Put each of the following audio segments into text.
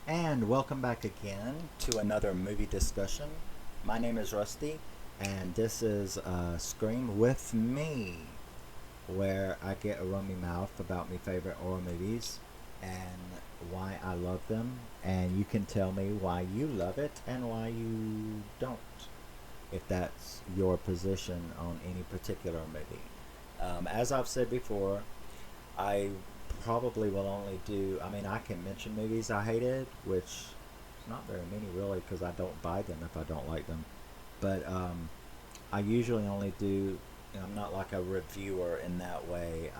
And welcome back again to another movie discussion. My name is Rusty, and this is Scream with Me, where I get a rummy mouth about my favorite horror movies and why I love them, and you can tell me why you love it and why you don't, if that's your position on any particular movie. As I've said before, I probably will only do. I mean, I can mention movies I hated, which is not very many really, because I don't buy them if I don't like them. But I usually only do. I'm not like a reviewer in that way.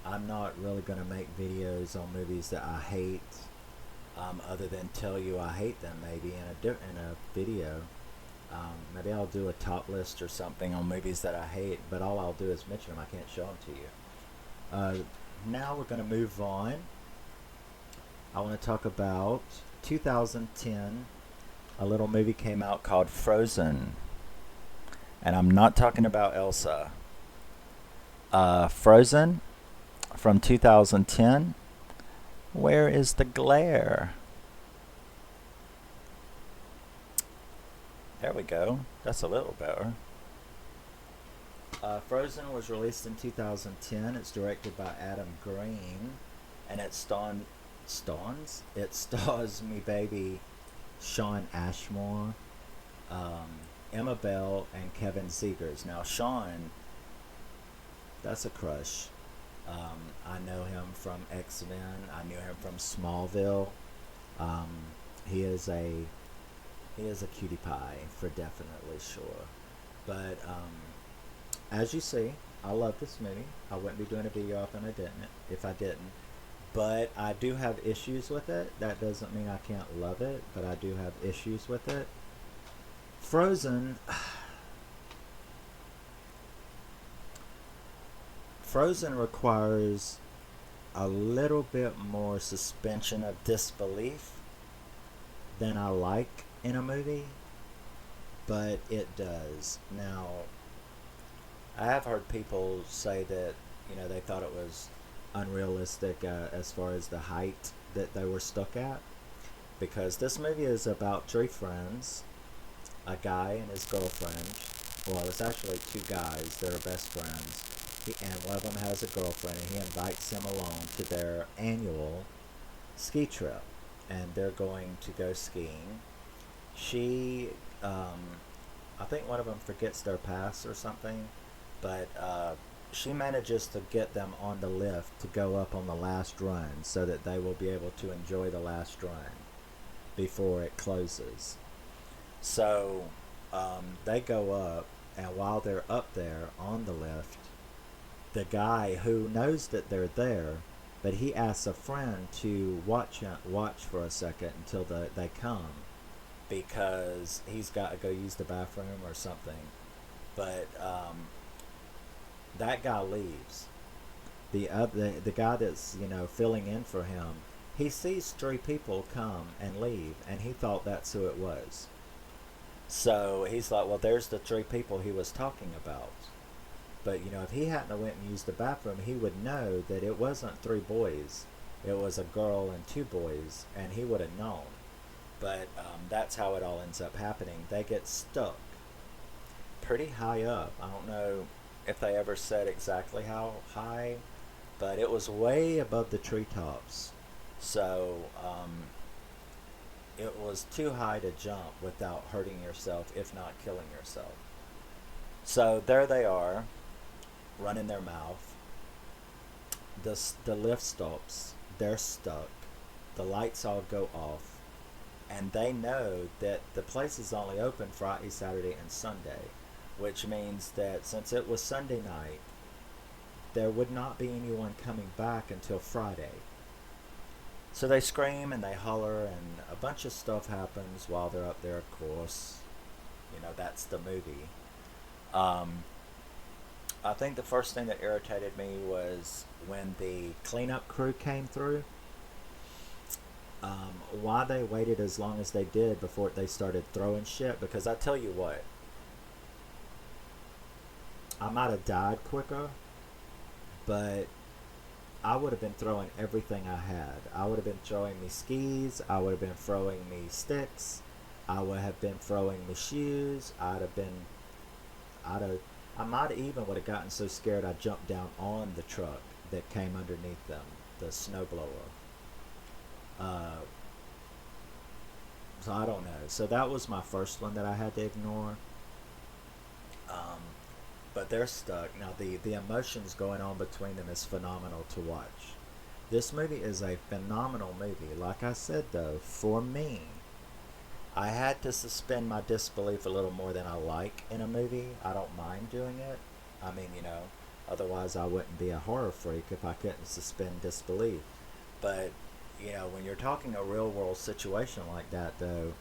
I'm not really gonna make videos on movies that I hate, other than tell you I hate them. Maybe in a video. Maybe I'll do a top list or something on movies that I hate, but all I'll do is mention them. I can't show them to you. Now we're going to move on. I want to talk about 2010. A little movie came out called Frozen. And I'm not talking about Elsa. Frozen from 2010. Where is the glare? There we go. That's a little better. Frozen was released in 2010. It's directed by Adam Green, and it stars me baby Shawn Ashmore, Emma Bell, and Kevin Zegers. Now Shawn, that's a crush. I know him from X-Men. I knew him from Smallville. Um, he is a he is a cutie pie for definitely sure. But as you see, I love this movie. I wouldn't be doing a video if I didn't. But I do have issues with it. That doesn't mean I can't love it, but I do have issues with it. Frozen Frozen requires a little bit more suspension of disbelief than I like in a movie, but it does. Now, I have heard people say that they thought it was unrealistic as far as the height that they were stuck at, because this movie is about three friends, a guy and his girlfriend. Well, it's actually two guys. They're best friends, and one of them has a girlfriend, and he invites them along to their annual ski trip, and they're going to go skiing. She, I think one of them forgets their pass or something, but she manages to get them on the lift to go up on the last run so that they will be able to enjoy the last run before it closes. So they go up, and while they're up there on the lift, the guy who knows that they're there, but he asks a friend to watch for a second until they come, because he's got to go use the bathroom or something. But that guy leaves. The guy that's filling in for him, he sees three people come and leave, and he thought that's who it was. So he's like, well, there's the three people he was talking about. But if he hadn't went and used the bathroom, he would know that it wasn't three boys. It was a girl and two boys, and he would have known. But that's how it all ends up happening. They get stuck pretty high up. I don't know if they ever said exactly how high, but it was way above the treetops. So it was too high to jump without hurting yourself, if not killing yourself. So there they are, running their mouth. The lift stops. They're stuck. The lights all go off, and they know that the place is only open Friday, Saturday, and Sunday, which means that since it was Sunday night, there would not be anyone coming back until Friday. So they scream and they holler, and a bunch of stuff happens while they're up there, of course. That's the movie. Um, I think the first thing that irritated me was when the cleanup crew came through. Why they waited as long as they did before they started throwing shit, because I tell you what, I might have died quicker, but I would have been throwing everything I had. I would have been throwing me skis. I would have been throwing me sticks. I would have been throwing me shoes. I might even would have gotten so scared I jumped down on the truck that came underneath them, the snowblower. Uh, so I don't know. So that was my first one that I had to ignore. Um, but they're stuck. Now the emotions going on between them is phenomenal to watch. This movie is a phenomenal movie. Like I said though, for me, I had to suspend my disbelief a little more than I like in a movie. I don't mind doing it. I mean, otherwise I wouldn't be a horror freak if I couldn't suspend disbelief. But, when you're talking a real world situation like that, though,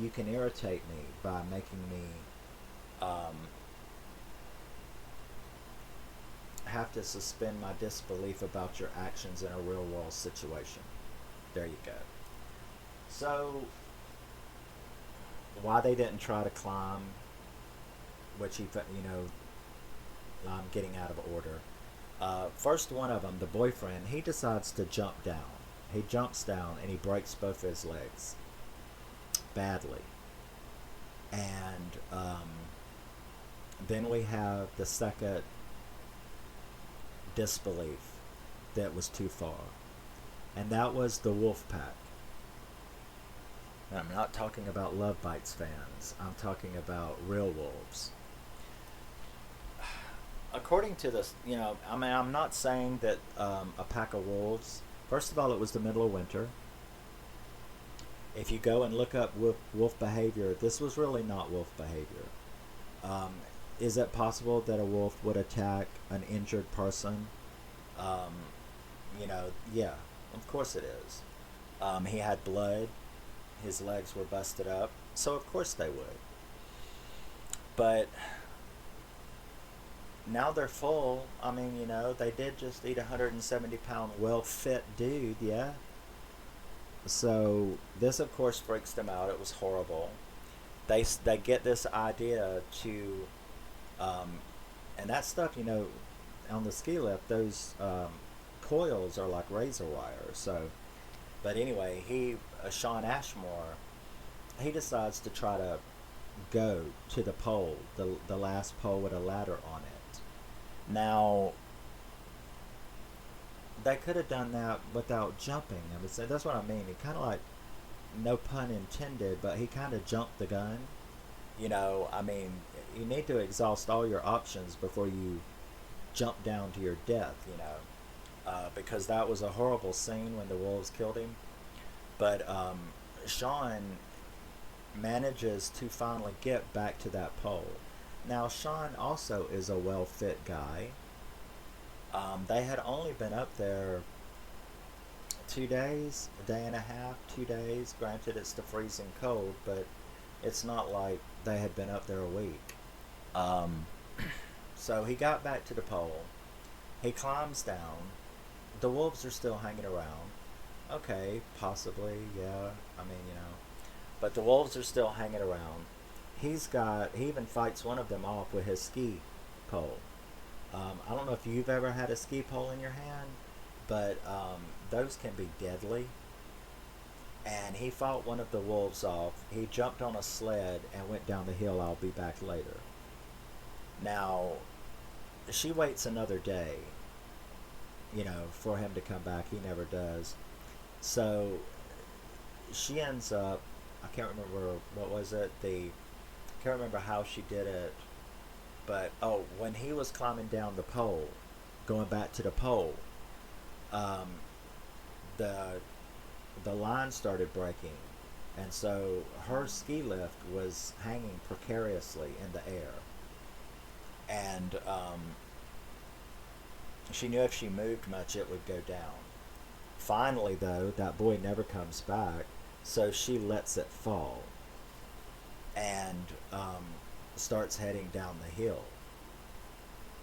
you can irritate me by making me um, have to suspend my disbelief about your actions in a real world situation. There you go. So, why they didn't try to climb, which I'm getting out of order. First one of them, the boyfriend, he decides to jump down. He jumps down and he breaks both his legs badly. And then we have the second disbelief that was too far. And that was the wolf pack. And I'm not talking about Love Bites fans. I'm talking about real wolves. According to this, I'm not saying that a pack of wolves. First of all, it was the middle of winter. If you go and look up wolf behavior, this was really not wolf behavior. Um, is it possible that a wolf would attack an injured person? Um, yeah, of course it is. He had blood. His legs were busted up. So of course they would. But now they're full. I mean, they did just eat a 170-pound well-fit dude, yeah? So this, of course, freaks them out. It was horrible. They get this idea to, um, and that stuff, on the ski lift, those coils are like razor wire. So, but anyway, Shawn Ashmore, he decides to try to go to the pole, the last pole with a ladder on it. Now, they could have done that without jumping. I would say that's what I mean. He kind of like, no pun intended, but he kind of jumped the gun. I mean, you need to exhaust all your options before you jump down to your death. Because that was a horrible scene when the wolves killed him. But Sean manages to finally get back to that pole. Now, Sean also is a well-fit guy. They had only been up there 2 days, a day and a half, 2 days. Granted, it's the freezing cold, but it's not like they had been up there a week. Um, so he got back to the pole. He climbs down. The wolves are still hanging around. Okay, possibly, yeah. I mean, But the wolves are still hanging around. He even fights one of them off with his ski pole. I don't know if you've ever had a ski pole in your hand, but those can be deadly. And he fought one of the wolves off. He jumped on a sled and went down the hill. I'll be back later. Now, she waits another day, for him to come back. He never does. So she ends up, I can't remember, what was it? I can't remember how she did it. But, when he was climbing down the pole, going back to the pole, um, the line started breaking. And so her ski lift was hanging precariously in the air. And she knew if she moved much, it would go down. Finally, though, that boy never comes back, so she lets it fall and starts heading down the hill.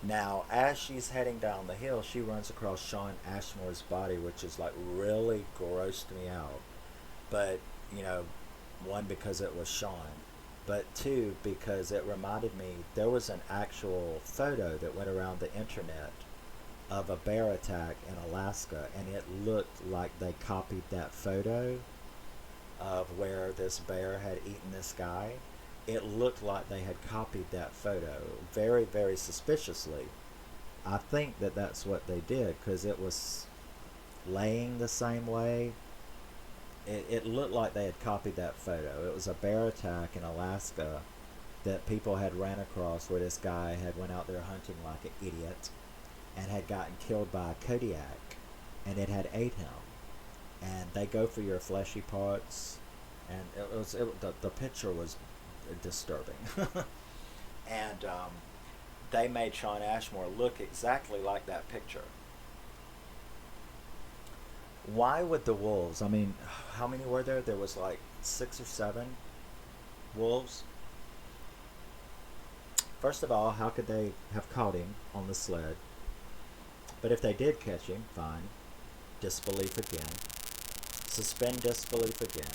Now, as she's heading down the hill, she runs across Shawn Ashmore's body, which is like really grossed me out. But, one, because it was Shawn, but two, because it reminded me there was an actual photo that went around the internet of a bear attack in Alaska, and it looked like they copied that photo of where this bear had eaten this guy. It looked like they had copied that photo very, very suspiciously. I think that that's what they did because it was laying the same way. It looked like they had copied that photo. It was a bear attack in Alaska that people had ran across where this guy had went out there hunting like an idiot and had gotten killed by a Kodiak, and it had ate him. And they go for your fleshy parts, and the picture was disturbing. And they made Shawn Ashmore look exactly like that picture. Why would the wolves? I mean, how many were there? There was like 6 or 7 wolves. First of all, how could they have caught him on the sled? But if they did catch him, fine. Disbelief again. Suspend disbelief again.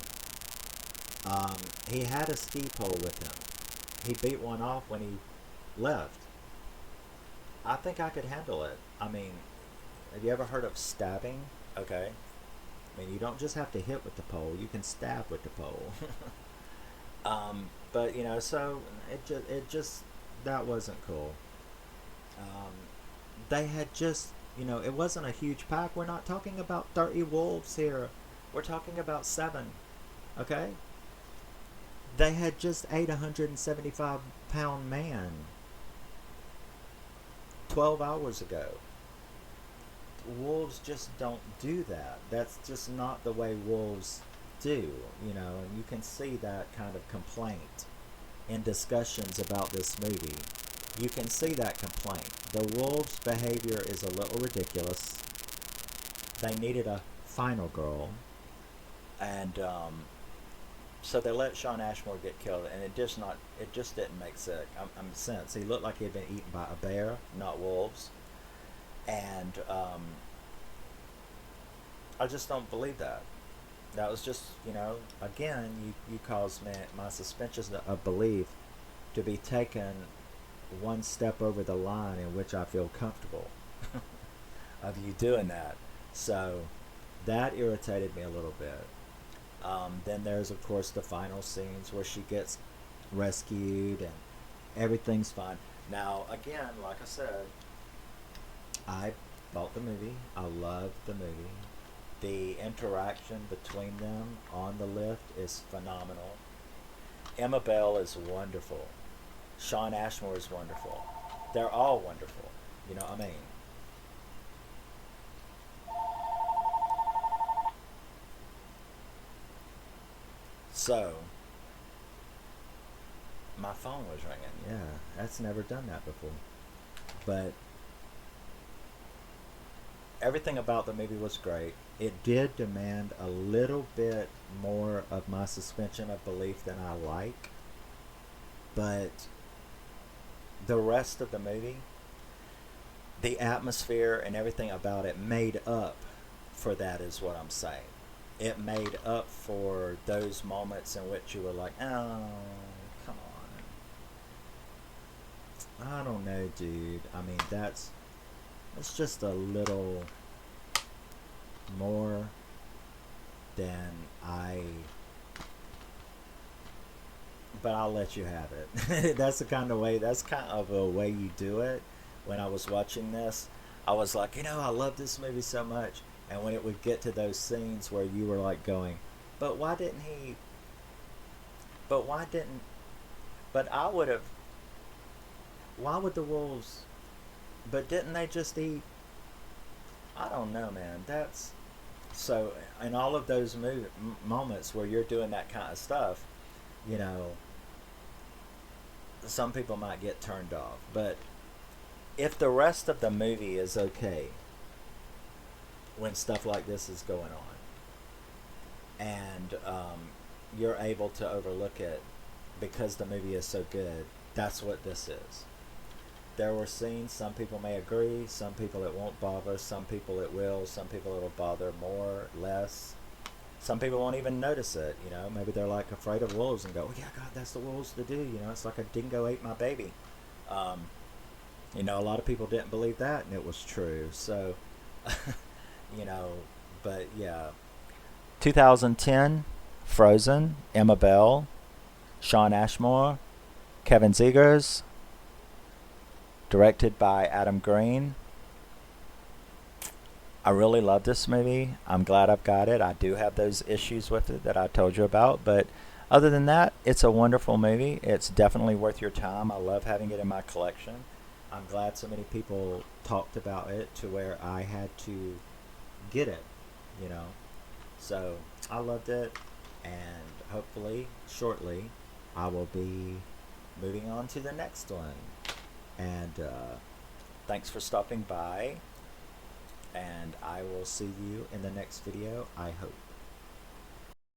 He had a ski pole with him. He beat one off when he left. I think I could handle it. I mean, have you ever heard of stabbing? Okay. I mean, you don't just have to hit with the pole. You can stab with the pole. But, you know, so it just that wasn't cool. They had just, you know, it wasn't a huge pack. We're not talking about 30 wolves here. We're talking about 7. Okay? They had just ate a 175-pound man 12 hours ago. Wolves just don't do that. That's just not the way wolves do, you know, and you can see that kind of complaint in discussions about this movie. You can see that complaint. The wolves' behavior is a little ridiculous. They needed a final girl, and so they let Shawn Ashmore get killed, and it just didn't make sense. He looked like he had been eaten by a bear, not wolves, and I just don't believe that. That was just, you know, again, you caused my suspensions of belief to be taken one step over the line in which I feel comfortable of you doing that. So that irritated me a little bit. Then there's, of course, the final scenes where she gets rescued and everything's fine. Now, again, like I said, I bought the movie. I loved the movie. The interaction between them on the lift is phenomenal. Emma Bell is wonderful. Shawn Ashmore is wonderful. They're all wonderful. You know what I mean? So, my phone was ringing. Yeah, that's never done that before. But everything about the movie was great. It did demand a little bit more of my suspension of belief than I like. But the rest of the movie, the atmosphere and everything about it made up for that, is what I'm saying. It made up for those moments in which you were like, oh, come on. I don't know, dude. I mean, it's just a little more than but I'll let you have it. That's kind of a way you do it. When I was watching this, I was like, you know, I love this movie so much. And when it would get to those scenes where you were like going, but why didn't he, but I would have, why would the wolves, but didn't they just eat, I don't know, man. That's, so in all of those moments where you're doing that kind of stuff, you know, some people might get turned off. But if the rest of the movie is okay when stuff like this is going on, and you're able to overlook it because the movie is so good, that's what this is. There were scenes, some people may agree, some people it won't bother, some people it will, some people it'll bother more, less. Some people won't even notice it, you know. Maybe they're like afraid of wolves and go, oh yeah, God, that's the wolves to do, you know. It's like a dingo ate my baby. You know, a lot of people didn't believe that, and it was true. So, you know, but yeah. 2010, Frozen, Emma Bell, Shawn Ashmore, Kevin Zegers, directed by Adam Green. I really love this movie. I'm glad I've got it. I do have those issues with it that I told you about, but other than that, it's a wonderful movie. It's definitely worth your time. I love having it in my collection. I'm glad so many people talked about it to where I had to get it, you know. So I loved it, and hopefully, shortly, I will be moving on to the next one. And thanks for stopping by, and I will see you in the next video, I hope.